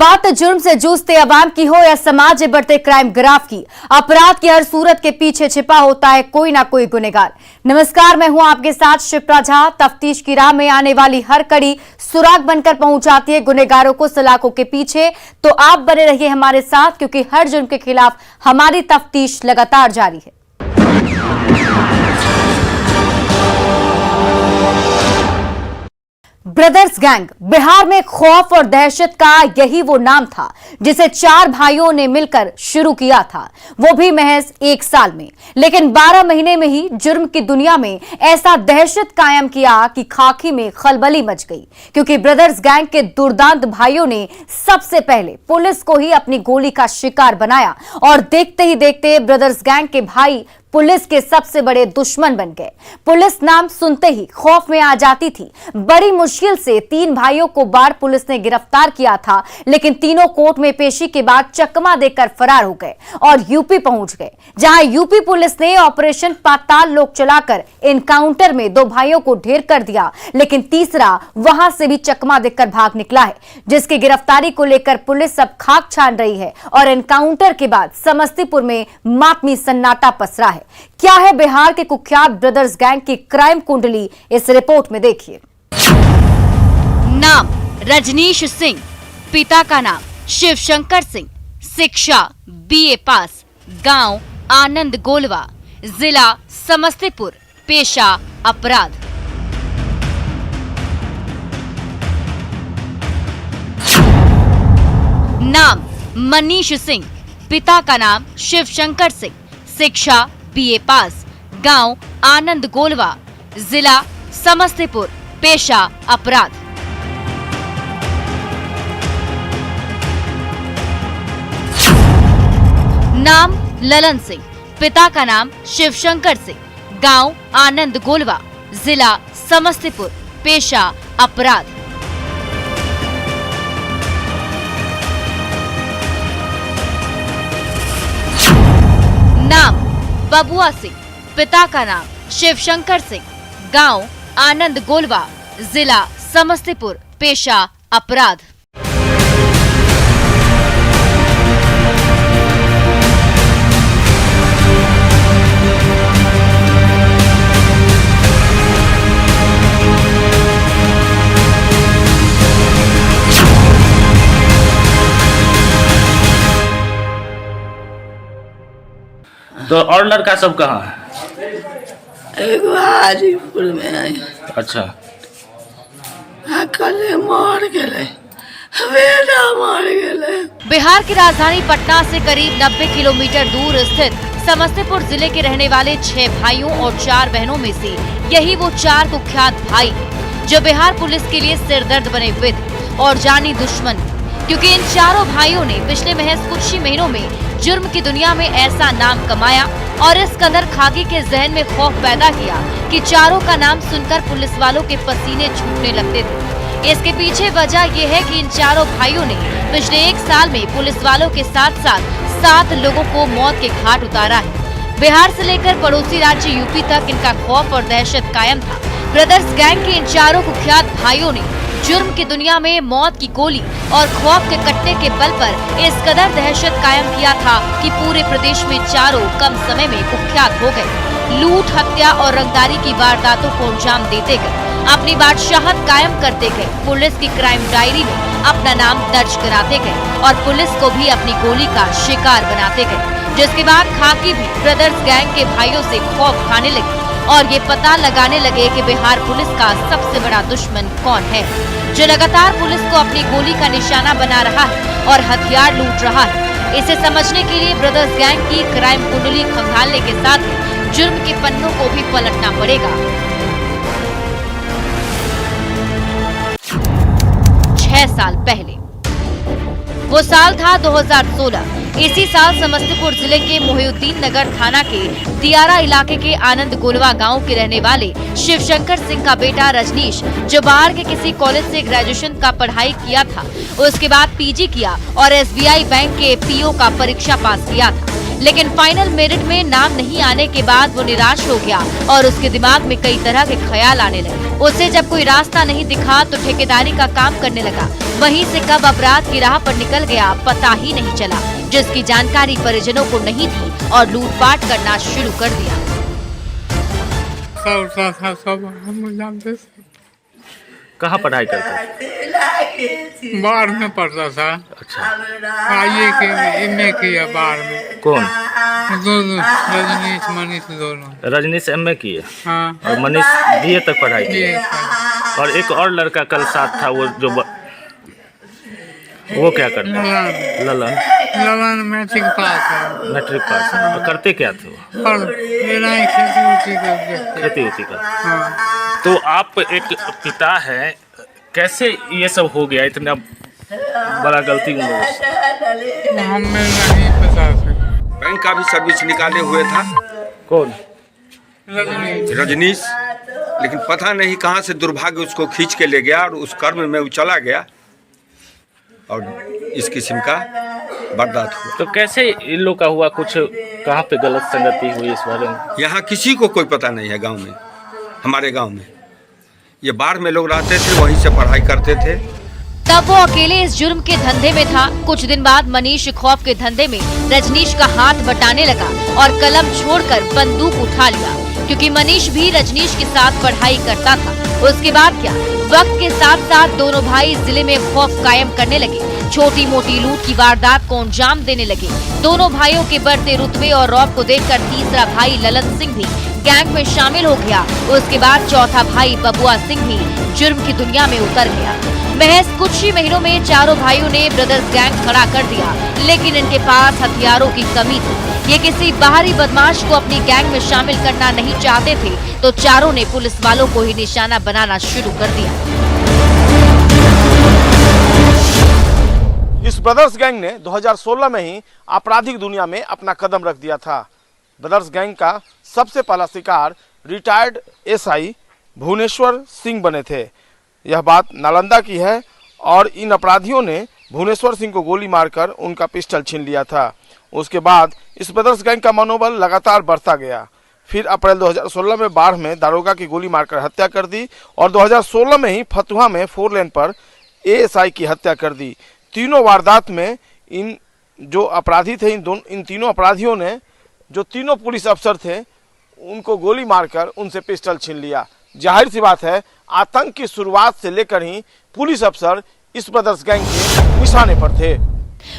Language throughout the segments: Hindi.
बात जुर्म से जूझते अवाम की हो या समाज में बढ़ते क्राइम ग्राफ की, अपराध की हर सूरत के पीछे छिपा होता है कोई ना कोई गुनहगार। नमस्कार, मैं हूं आपके साथ शिप्रा झा। तफ्तीश की राह में आने वाली हर कड़ी सुराग बनकर पहुंच जाती है गुनहगारों को सलाखों के पीछे। तो आप बने रहिए हमारे साथ, क्योंकि हर जुर्म के खिलाफ हमारी तफ्तीश लगातार जारी है। ब्रदर्स गैंग बिहार में खौफ और दहशत का यही वो नाम था जिसे 4 भाइयों ने मिलकर शुरू किया था, वो भी महज 1 साल में। लेकिन 12 महीने में ही जुर्म की दुनिया में ऐसा दहशत कायम किया कि खाकी में खलबली मच गई, क्योंकि ब्रदर्स गैंग के दुर्दांत भाइयों ने सबसे पहले पुलिस को ही अपनी गोली का शिकार बनाया और देखते ही देखते ब्रदर्स गैंग के भाई पुलिस के सबसे बड़े दुश्मन बन गए। पुलिस नाम सुनते ही खौफ में आ जाती थी। बड़ी मुश्किल से 3 भाइयों को बार पुलिस ने गिरफ्तार किया था, लेकिन तीनों कोर्ट में पेशी के बाद चकमा देकर फरार हो गए और यूपी पहुंच गए, जहां यूपी पुलिस ने ऑपरेशन पाताल लोक चलाकर एनकाउंटर में 2 भाइयों को ढेर कर दिया, लेकिन तीसरा वहां से भी चकमा देकर भाग निकला है, जिसकी गिरफ्तारी को लेकर पुलिस अब खाक छान रही है। और एनकाउंटर के बाद समस्तीपुर में मातमी सन्नाटा पसरा है। क्या है बिहार के कुख्यात ब्रदर्स गैंग की क्राइम कुंडली, इस रिपोर्ट में देखिए। नाम रजनीश सिंह, पिता का नाम शिवशंकर सिंह, शिक्षा BA पास, गांव आनंद गोलवा, जिला समस्तीपुर, पेशा अपराध। नाम मनीष सिंह, पिता का नाम शिवशंकर सिंह, शिक्षा BA पास, गांव आनंद गोलवा, जिला समस्तीपुर, पेशा अपराध। नाम ललन सिंह, पिता का नाम शिवशंकर सिंह, गांव आनंद गोलवा, जिला समस्तीपुर, पेशा अपराध। नाम बबुआ सिंह, पिता का नाम शिवशंकर सिंह, गांव आनंद गोलवा, जिला समस्तीपुर, पेशा अपराध। तो और लड़का सब कहाँ है? एक हाजीपुर में है। अच्छा, कल मार गए, बेटा मार गए। बिहार की राजधानी पटना से करीब 90 किलोमीटर दूर स्थित समस्तीपुर जिले के रहने वाले 6 भाइयों और 4 बहनों में से यही वो 4 कुख्यात भाई हैं, जो बिहार पुलिस के लिए सिरदर्द बने हुए थे और जानी दुश्मन, क्योंकि इन चारों भाइयों ने पिछले महज कुछ ही महीनों में जुर्म की दुनिया में ऐसा नाम कमाया और इस कदर खाकी के जहन में खौफ पैदा किया कि चारों का नाम सुनकर पुलिस वालों के पसीने छूटने लगते थे। इसके पीछे वजह यह है कि इन चारों भाइयों ने पिछले 1 साल में पुलिस वालों के साथ साथ 7 लोगों को मौत के घाट उतारा है। बिहार से लेकर पड़ोसी राज्य यूपी तक इनका खौफ और दहशत कायम था। ब्रदर्स गैंग के इन चारों कुख्यात भाइयों ने जुर्म की दुनिया में मौत की गोली और खौफ के कट्टे के बल पर इस कदर दहशत कायम किया था कि पूरे प्रदेश में चारों कम समय में कुख्यात हो गए। लूट, हत्या और रंगदारी की वारदातों को अंजाम देते गए, अपनी बादशाहत कायम करते गए, पुलिस की क्राइम डायरी में अपना नाम दर्ज कराते गए और पुलिस को भी अपनी गोली का शिकार बनाते गए। जिसके बाद खाकी भी ब्रदर्स गैंग के भाइयों से खौफ खाने लगी और ये पता लगाने लगे कि बिहार पुलिस का सबसे बड़ा दुश्मन कौन है, जो लगातार पुलिस को अपनी गोली का निशाना बना रहा है और हथियार लूट रहा है। इसे समझने के लिए ब्रदर्स गैंग की क्राइम कुंडली खंगालने के साथ ही जुर्म के पन्नों को भी पलटना पड़ेगा। 6 साल पहले, वो साल था 2016। इसी साल समस्तीपुर जिले के मोहिउद्दीन नगर थाना के दियारा इलाके के आनंद गोलवा गांव के रहने वाले शिवशंकर सिंह का बेटा रजनीश, जो बाहर के किसी कॉलेज से ग्रेजुएशन का पढ़ाई किया था, उसके बाद PG किया और SBI बैंक के PO का परीक्षा पास किया था। लेकिन फाइनल मेरिट में नाम नहीं आने के बाद वो निराश हो गया और उसके दिमाग में कई तरह के ख्याल आने लगे। उसे जब कोई रास्ता नहीं दिखा तो ठेकेदारी का काम करने लगा। वहीं से कब अपराध की राह पर निकल गया पता ही नहीं चला, जिसकी जानकारी परिजनों को नहीं थी और लूटपाट करना शुरू कर दिया। सब हम जानते थे। कहाँ पढ़ाई करते थे? बाहर में पढ़ता था। अच्छा, आइए के एमए किया बाहर में। कौन? दोनों रजनीश मनीष दोनों। रजनीश एमए किए हाँ और मनीष बीए तक पढ़ाई की। ये और एक और लड़का कल साथ था, वो जो वो क्या करता? ललन। ललन मैट्रिक पास है। मैट्रिक पास है। और करते क्या थे वो? और मेरा ही खेती उठी करते। खेती उती का। हाँ तो आप एक पिता है, कैसे ये सब हो गया? इतना बड़ा गलती उम्र से। हमें नहीं पता था। बैंक का भी सर्विस निकाले हुए था कौन? रजनीश, लेकिन पता नहीं कहां से दुर्भाग्य उसको खींच के ले गया और उस कर्म में वो चला गया और इस किस्म का बर्दाश्त हुआ। तो कैसे इन लोग का हुआ? कुछ कहाँ पे गलत संगति हुई इस बारे में? यहाँ किसी को कोई पता नहीं है गांव में। हमारे गांव में ये बाढ़ में लोग रहते थे, वहीं से पढ़ाई करते थे। तब वो अकेले इस जुर्म के धंधे में था। कुछ दिन बाद मनीष खौफ के धंधे में रजनीश का हाथ बटाने लगा और कलम छोड़कर बंदूक उठा लिया, क्योंकि मनीष भी रजनीश के साथ पढ़ाई करता था। उसके बाद क्या, वक्त के साथ साथ दोनों भाई जिले में खौफ कायम करने लगे। छोटी मोटी लूट की वारदात को अंजाम देने लगे। दोनों भाइयों के बढ़ते रुतबे और रौब को देखकर तीसरा भाई ललन सिंह भी गैंग में शामिल हो गया। उसके बाद चौथा भाई बबुआ सिंह भी जुर्म की दुनिया में उतर गया। महज कुछ ही महीनों में चारों भाइयों ने ब्रदर्स गैंग खड़ा कर दिया, लेकिन इनके पास हथियारों की कमी थी। ये किसी बाहरी बदमाश को अपनी गैंग में शामिल करना नहीं चाहते थे, तो चारों ने पुलिस वालों को ही निशाना बनाना शुरू कर दिया। इस ब्रदर्स गैंग ने 2016 में ही आपराधिक दुनिया में अपना कदम रख दिया था। ब्रदर्स गैंग का सबसे पहला शिकार रिटायर्ड एसआई भुवनेश्वर सिंह बने थे। यह बात नालंदा की है और इन अपराधियों ने भुवनेश्वर सिंह को गोली मारकर उनका पिस्टल छीन लिया था। उसके बाद इस ब्रदर्स गैंग का मनोबल लगातार बढ़ता गया। फिर अप्रैल 2016 में बाढ़ में दारोगा की गोली मारकर हत्या कर दी और 2016 में ही फतुहा में 4 लेन पर एएसआई की हत्या कर दी। तीनों वारदात में इन जो अपराधी थे, इन तीनों अपराधियों ने जो तीनों पुलिस अफसर थे उनको गोली मारकर उनसे पिस्टल छीन लिया। जाहिर सी बात है, आतंक की शुरुआत से लेकर ही पुलिस अफसर इस ब्रदर्स गैंग के निशाने पर थे।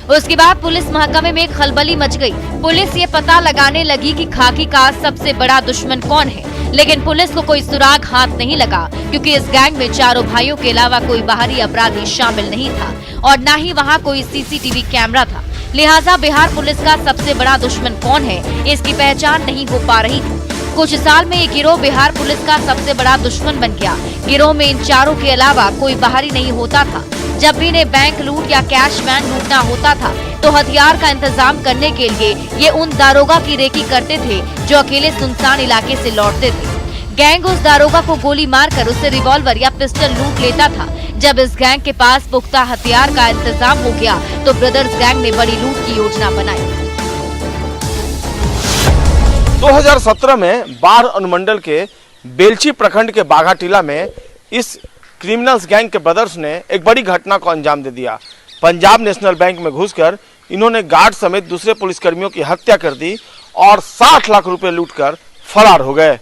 उसके बाद पुलिस महकमे में खलबली मच गई। पुलिस ये पता लगाने लगी कि खाकी का सबसे बड़ा दुश्मन कौन है, लेकिन पुलिस को कोई सुराग हाथ नहीं लगा, क्योंकि इस गैंग में चारों भाइयों के अलावा कोई बाहरी अपराधी शामिल नहीं था और न ही वहाँ कोई सीसीटीवी कैमरा था। लिहाजा बिहार पुलिस का सबसे बड़ा दुश्मन कौन है, इसकी पहचान नहीं हो पा रही थी। कुछ साल में ये गिरोह बिहार पुलिस का सबसे बड़ा दुश्मन बन गया। गिरोह में इन चारों के अलावा कोई बाहरी नहीं होता था। जब भी इन्हें बैंक लूट या कैश वैन लूटना होता था तो हथियार का इंतजाम करने के लिए ये उन दारोगा की रेकी करते थे जो अकेले सुनसान इलाके से लौटते थे। गैंग उस दारोगा को गोली मारकर उससे रिवॉल्वर या पिस्टल लूट लेता था। जब इस गैंग के पास पुख्ता हथियार का इंतजाम हो गया तो ब्रदर्स गैंग ने बड़ी लूट की योजना बनाई। 2017 में बाढ़ अनुमंडल के बेलची प्रखंड के बाघाटीला में इस क्रिमिनल्स गैंग के ब्रदर्स ने एक बड़ी घटना को अंजाम दे दिया। पंजाब नेशनल बैंक में घुसकर इन्होंने गार्ड समेत दूसरे पुलिसकर्मियों की हत्या कर दी और 60 लाख रुपए लूटकर फरार हो गए।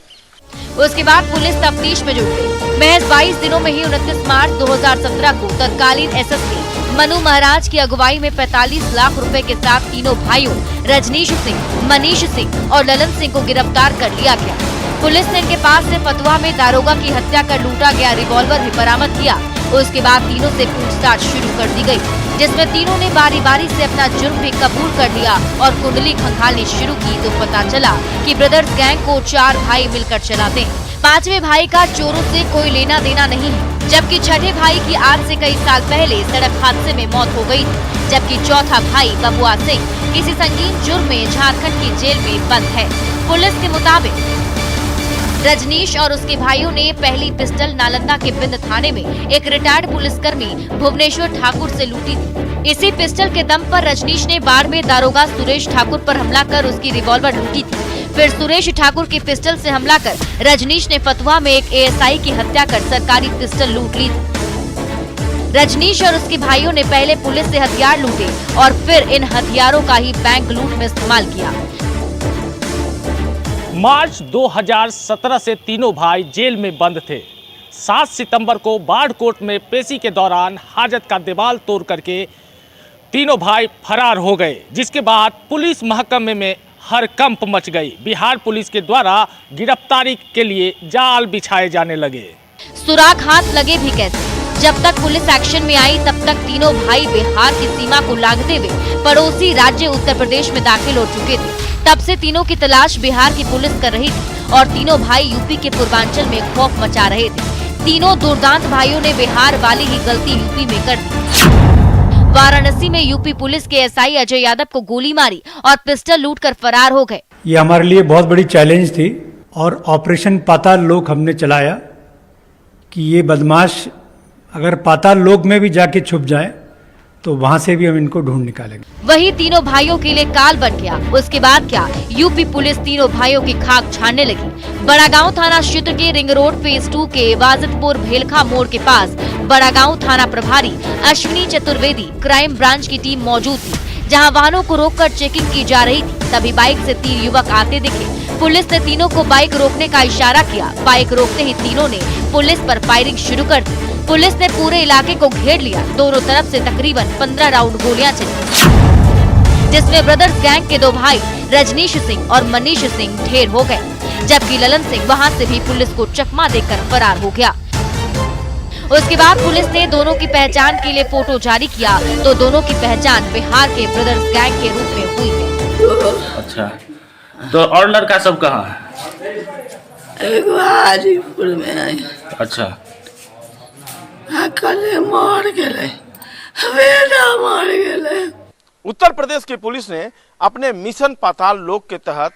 उसके बाद पुलिस तफ्तीश में जुट गई। महज 22 दिनों में ही 29 मार्च 2017 को तत्कालीन एसएसपी मनु महाराज की अगुवाई में 45 लाख रुपए के साथ तीनों भाइयों रजनीश सिंह, मनीष सिंह और ललन सिंह को गिरफ्तार कर लिया गया। पुलिस ने इनके पास से फतुहा में दारोगा की हत्या कर लूटा गया रिवॉल्वर भी बरामद किया। उसके बाद तीनों से पूछताछ शुरू कर दी गई, जिसमें तीनों ने बारी बारी से अपना जुर्म भी कबूल कर लिया और कुंडली खंगालनी शुरू की तो पता चला कि ब्रदर्स गैंग को 4 भाई मिलकर चलाते हैं। 5वें भाई का चोरों से कोई लेना देना नहीं है, जबकि छठे भाई की आज से कई साल पहले सड़क हादसे में मौत हो गई थी, जबकि चौथा भाई बबुआ सिंह किसी संगीन जुर्म में झारखंड की जेल में बंद है। पुलिस के मुताबिक रजनीश और उसके भाइयों ने पहली पिस्टल नालंदा के बिंद थाने में एक रिटायर्ड पुलिसकर्मी भुवनेश्वर ठाकुर से लूटी थी। इसी पिस्टल के दम पर रजनीश ने बाढ़ में दारोगा सुरेश ठाकुर पर हमला कर उसकी रिवॉल्वर लूटी थी। फिर सुरेश ठाकुर की पिस्टल से हमला कर रजनीश ने फतुहा में एक एएसआई की हत्या कर सरकारी पिस्टल लूट ली थी। रजनीश और उसके भाइयों ने पहले पुलिस से हथियार लूटे और फिर इन हथियारों का ही बैंक लूट में इस्तेमाल किया। मार्च 2017 से तीनों भाई जेल में बंद थे। 7 सितंबर को बाढ़ कोर्ट में पेशी के दौरान हाजत का दीवार तोड़ करके तीनों भाई फरार हो गए, जिसके बाद पुलिस महकमे में हड़कंप मच गई। बिहार पुलिस के द्वारा गिरफ्तारी के लिए जाल बिछाए जाने लगे। सुराग हाथ लगे भी कैसे? जब तक पुलिस एक्शन में आई तब तक तीनों भाई बिहार की सीमा को लांघते हुए पड़ोसी राज्य उत्तर प्रदेश में दाखिल हो चुके थे। तब से तीनों की तलाश बिहार की पुलिस कर रही थी और तीनों भाई यूपी के पूर्वांचल में खौफ मचा रहे थे। तीनों दुर्दांत भाइयों ने बिहार वाली ही गलती यूपी में कर दी। वाराणसी में यूपी पुलिस के एसआई अजय यादव को गोली मारी और पिस्टल लूटकर फरार हो गए। ये हमारे लिए बहुत बड़ी चैलेंज थी और ऑपरेशन पाताल लोक हमने चलाया कि ये बदमाश अगर पाताल लोक में भी जाके छुप जाए तो वहां से भी हम इनको ढूंढ निकालेंगे। वही तीनों भाइयों के लिए काल बन गया। उसके बाद क्या, यूपी पुलिस तीनों भाइयों की खाक छानने लगी। बड़ागांव थाना क्षेत्र के रिंग रोड फेज 2 के वाजिदपुर भेलखा मोड़ के पास बड़ागांव थाना प्रभारी अश्विनी चतुर्वेदी क्राइम ब्रांच की टीम मौजूद थी, जहां वाहनों को रोककर चेकिंग की जा रही थी। तभी बाइक से 3 युवक आते दिखे। पुलिस ने तीनों को बाइक रोकने का इशारा किया। बाइक रोकते ही तीनों ने पुलिस पर फायरिंग शुरू कर दी। पुलिस ने पूरे इलाके को घेर लिया। दोनों तरफ से तकरीबन 15 राउंड गोलियां चली, जिसमें ब्रदर्स गैंग के 2 भाई रजनीश सिंह और मनीष सिंह ढेर हो गए, जबकि ललन सिंह वहां से भी पुलिस को चकमा देकर फरार हो गया। उसके बाद पुलिस ने दोनों की पहचान के लिए फोटो जारी किया तो दोनों की पहचान बिहार के ब्रदर्स गैंग के रूप में हुई है। अच्छा, तो और लड़का सब कहाँ है? एक हाजीपुर में है। अच्छा, कल मार गए, बेटा मार गए। उत्तर प्रदेश की पुलिस ने अपने मिशन पाताल लोक के तहत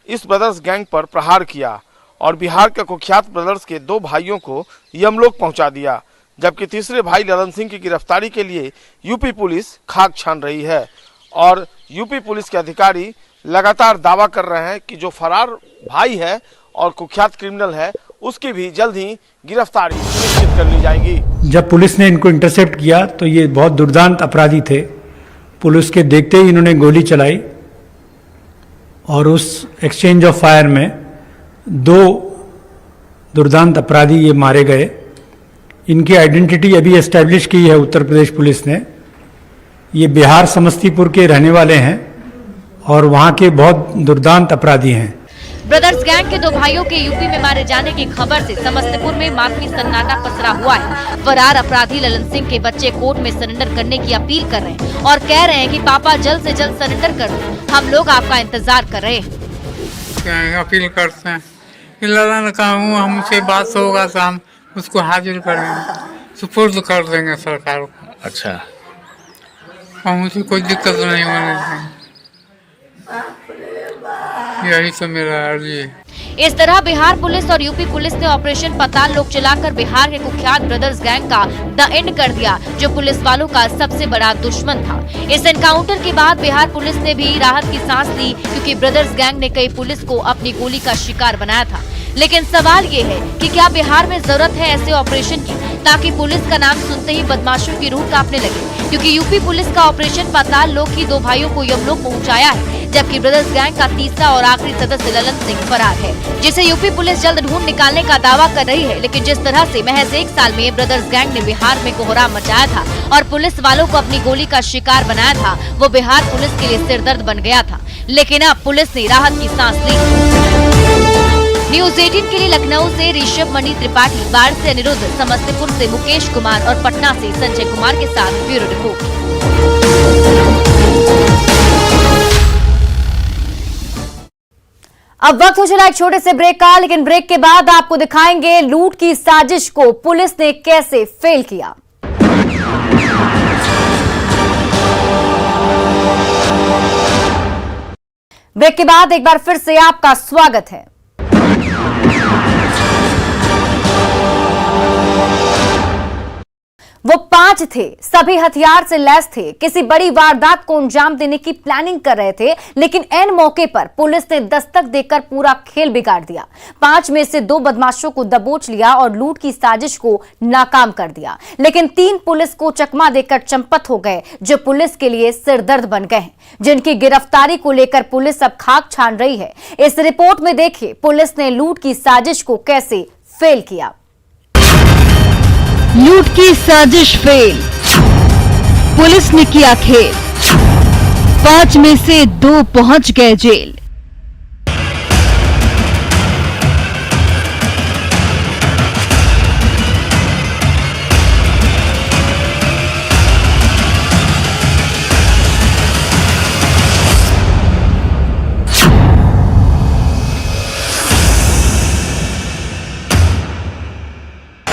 इस ब्रदर्स गैंग पर प्रहार किया और बिहार के कुख्यात ब्रदर्स के 2 भाइयों को यमलोक पहुंचा दिया, जबकि तीसरे भाई ललन सिंह की गिरफ्तारी के लिए यूपी पुलिस खाक छान रही है। और यूपी पुलिस के अधिकारी लगातार दावा कर रहे हैं कि जो फरार भाई है और कुख्यात क्रिमिनल है उसकी भी जल्द ही गिरफ्तारी सुनिश्चित कर ली जाएगी। जब पुलिस ने इनको इंटरसेप्ट किया तो ये बहुत दुर्दांत अपराधी थे। पुलिस के देखते ही इन्होंने गोली चलाई और उस एक्सचेंज ऑफ फायर में 2 दुर्दांत अपराधी ये मारे गए। इनकी आइडेंटिटी अभी एस्टैब्लिश की है उत्तर प्रदेश पुलिस ने। ये बिहार समस्तीपुर के रहने वाले हैं और वहाँ के बहुत दुर्दांत अपराधी हैं। ब्रदर्स गैंग के 2 भाइयों के यूपी में मारे जाने की खबर से समस्तीपुर में मातमी सन्नाटा पसरा हुआ है। फरार अपराधी ललन सिंह के बच्चे कोर्ट में सरेंडर करने की अपील कर रहे हैं और कह रहे हैं कि पापा जल्द से जल्द सरेंडर कर दो, हम लोग आपका इंतजार कर रहे हैं। अपील करते हैं कि ललन का हमसे बात होगा तो हम उसको हाजिर करेंगे, सुपुर्द कर देंगे सरकार को। अच्छा, मुझे कोई दिक्कत नहीं होने देंगे, यही तो मेरा अर्जी है। इस तरह बिहार पुलिस और यूपी पुलिस ने ऑपरेशन पाताल लोक चलाकर बिहार के कुख्यात ब्रदर्स गैंग का द एंड कर दिया, जो पुलिस वालों का सबसे बड़ा दुश्मन था। इस एनकाउंटर के बाद बिहार पुलिस ने भी राहत की सांस ली, क्योंकि ब्रदर्स गैंग ने कई पुलिस को अपनी गोली का शिकार बनाया था। लेकिन सवाल ये है कि क्या बिहार में जरूरत है ऐसे ऑपरेशन की, ताकि पुलिस का नाम सुनते ही बदमाशों की रूह कांपने लगे? क्योंकि यूपी पुलिस का ऑपरेशन पाताल लोक ही 2 भाइयों को यमलोक पहुंचाया है, जबकि ब्रदर्स गैंग का तीसरा और आखिरी सदस्य ललन सिंह फरार है, जिसे यूपी पुलिस जल्द ढूंढ निकालने का दावा कर रही है। लेकिन जिस तरह से महज 1 साल में ब्रदर्स गैंग ने बिहार में कोहराम मचाया था और पुलिस वालों को अपनी गोली का शिकार बनाया था, वो बिहार पुलिस के लिए सिरदर्द बन गया था। लेकिन अब पुलिस ने राहत की सांस ली। न्यूज 18 के लिए लखनऊ से ऋषभ मणि त्रिपाठी, बाढ़ से अनिरुद्ध, समस्तीपुर से मुकेश कुमार और पटना से संजय कुमार के साथ ब्यूरो रिपोर्ट। अब वक्त हो चला एक छोटे से ब्रेक का, लेकिन ब्रेक के बाद आपको दिखाएंगे लूट की साजिश को पुलिस ने कैसे फेल किया। ब्रेक के बाद एक बार फिर से आपका स्वागत है। वो 5 थे, सभी हथियार से लैस थे, किसी बड़ी वारदात को अंजाम देने की प्लानिंग कर रहे थे, लेकिन ऐन मौके पर पुलिस ने दस्तक देकर पूरा खेल बिगाड़ दिया। 5 में से 2 बदमाशों को दबोच लिया और लूट की साजिश को नाकाम कर दिया, लेकिन 3 पुलिस को चकमा देकर चंपत हो गए, जो पुलिस के लिए सिरदर्द बन गए हैं, जिनकी गिरफ्तारी को लेकर पुलिस अब खाक छान रही है। इस रिपोर्ट में देखिए पुलिस ने लूट की साजिश को कैसे फेल किया। लूट की साजिश फेल, पुलिस ने किया खेल, 5 में से 2 पहुंच गए जेल।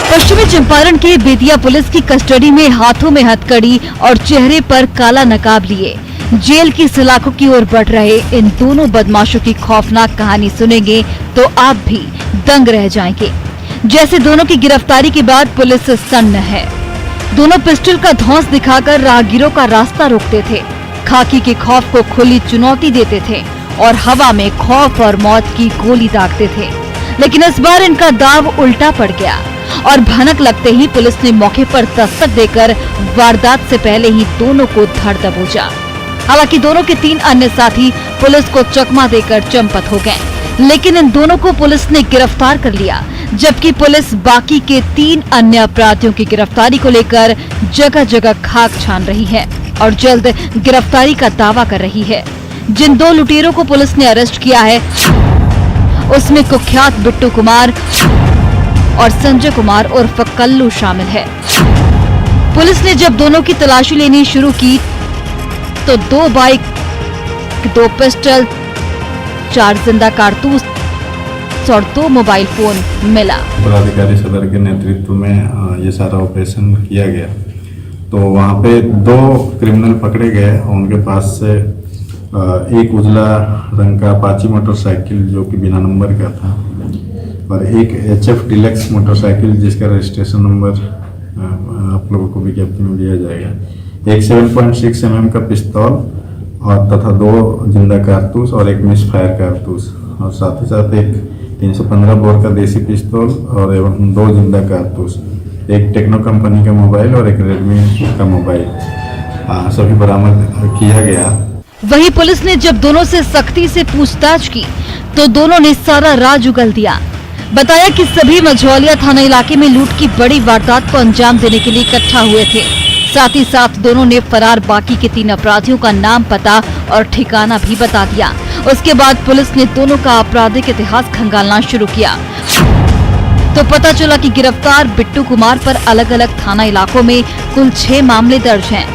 पश्चिमी चंपारण के बेतिया पुलिस की कस्टडी में हाथों में हथकड़ी और चेहरे पर काला नकाब लिए जेल की सलाखों की ओर बढ़ रहे इन दोनों बदमाशों की खौफनाक कहानी सुनेंगे तो आप भी दंग रह जाएंगे। जैसे दोनों की गिरफ्तारी के बाद पुलिस सन्न है। दोनों पिस्टल का धौंस दिखाकर राहगीरों का रास्ता रोकते थे, खाकी के खौफ को खुली चुनौती देते थे और हवा में खौफ और मौत की गोली दागते थे। लेकिन इस बार इनका दाव उल्टा पड़ गया और भनक लगते ही पुलिस ने मौके पर दस्तक देकर वारदात से पहले ही दोनों को धर दबोचा। हालांकि दोनों के 3 अन्य साथी पुलिस को चकमा देकर चंपत हो गए, लेकिन इन दोनों को पुलिस ने गिरफ्तार कर लिया, जबकि पुलिस बाकी के 3 अन्य अपराधियों की गिरफ्तारी को लेकर जगह जगह खाक छान रही है और जल्द गिरफ्तारी का दावा कर रही है। जिन 2 लुटेरों को पुलिस ने अरेस्ट किया है उसमें कुख्यात बिट्टू कुमार और संजय कुमार उर्फ कल्लू शामिल है। पुलिस ने जब दोनों की तलाशी लेनी शुरू की तो 2 बाइक, 2 पिस्टल, 4 जिंदा कारतूस और 2 मोबाइल फोन मिला। पदाधिकारी सदर के नेतृत्व में ये सारा ऑपरेशन किया गया, तो वहाँ पे 2 क्रिमिनल पकड़े गए। उनके पास से एक उजला रंग का अपाची मोटरसाइकिल जो कि बिना नंबर का था और एक HF डिलक्स मोटरसाइकिल जिसका रजिस्ट्रेशन नंबर आप लोगों को विज्ञप्ति में दिया जाएगा, एक 7.6 mm का पिस्तौल और तथा 2 जिंदा कारतूस और एक मिस फायर कारतूस और साथ ही साथ एक 315 बोर का देसी पिस्तौल और एवं 2 जिंदा कारतूस, एक टेक्नो कंपनी का मोबाइल और एक रेडमी का मोबाइल सभी बरामद किया गया। वहीं पुलिस ने जब दोनों से सख्ती से पूछताछ की तो दोनों ने सारा राज उगल दिया। बताया कि सभी मझौलिया थाना इलाके में लूट की बड़ी वारदात को अंजाम देने के लिए इकट्ठा हुए थे। साथ ही साथ दोनों ने फरार बाकी के 3 अपराधियों का नाम, पता और ठिकाना भी बता दिया। उसके बाद पुलिस ने दोनों का आपराधिक इतिहास खंगालना शुरू किया तो पता चला कि गिरफ्तार बिट्टू कुमार पर अलग अलग थाना इलाकों में कुल 6 मामले दर्ज हैं,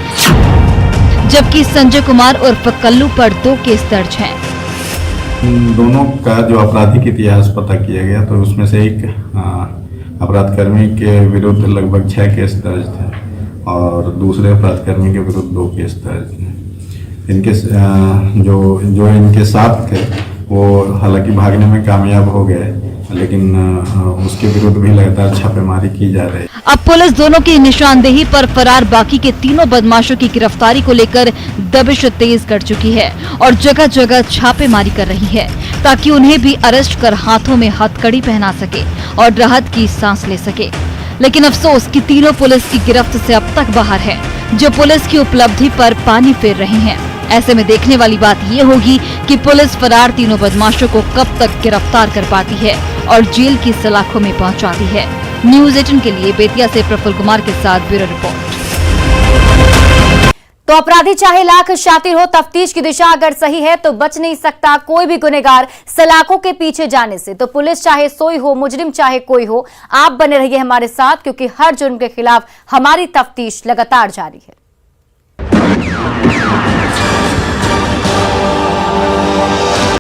जबकि संजय कुमार उर्फ कल्लू पर 2 केस दर्ज हैं। दोनों का जो आपराधिक इतिहास पता किया गया तो उसमें से एक अपराधकर्मी के विरुद्ध लगभग 6 केस दर्ज थे और दूसरे अपराधकर्मी के विरुद्ध 2 केस दर्ज थे। इनके जो इनके साथ थे वो हालांकि भागने में कामयाब हो गए, लेकिन उसके विरुद्ध भी लगातार छापेमारी की जा रही है। अब पुलिस दोनों की निशानदेही पर फरार बाकी के 3 बदमाशों की गिरफ्तारी को लेकर दबिश तेज कर चुकी है और जगह जगह छापेमारी कर रही है ताकि उन्हें भी अरेस्ट कर हाथों में हथकड़ी पहना सके और राहत की सांस ले सके। लेकिन अफसोस कि तीनों पुलिस की गिरफ्त से अब तक बाहर है, जो पुलिस की उपलब्धि पर पानी फेर रहे हैं। ऐसे में देखने वाली बात ये होगी कि पुलिस फरार 3 बदमाशों को कब तक गिरफ्तार कर पाती है और जेल की सलाखों में पहुंचाती है। न्यूज़ 18 के लिए बेतिया से प्रफुल्ल कुमार के साथ ब्यूरो रिपोर्ट। तो अपराधी चाहे लाख शातिर हो, तफ्तीश की दिशा अगर सही है तो बच नहीं सकता कोई भी गुनहगार सलाखों के पीछे जाने से। तो पुलिस चाहे सोई हो, मुजरिम चाहे कोई हो, आप बने रहिए हमारे साथ, क्योंकि हर जुर्म के खिलाफ हमारी तफ्तीश लगातार जारी है।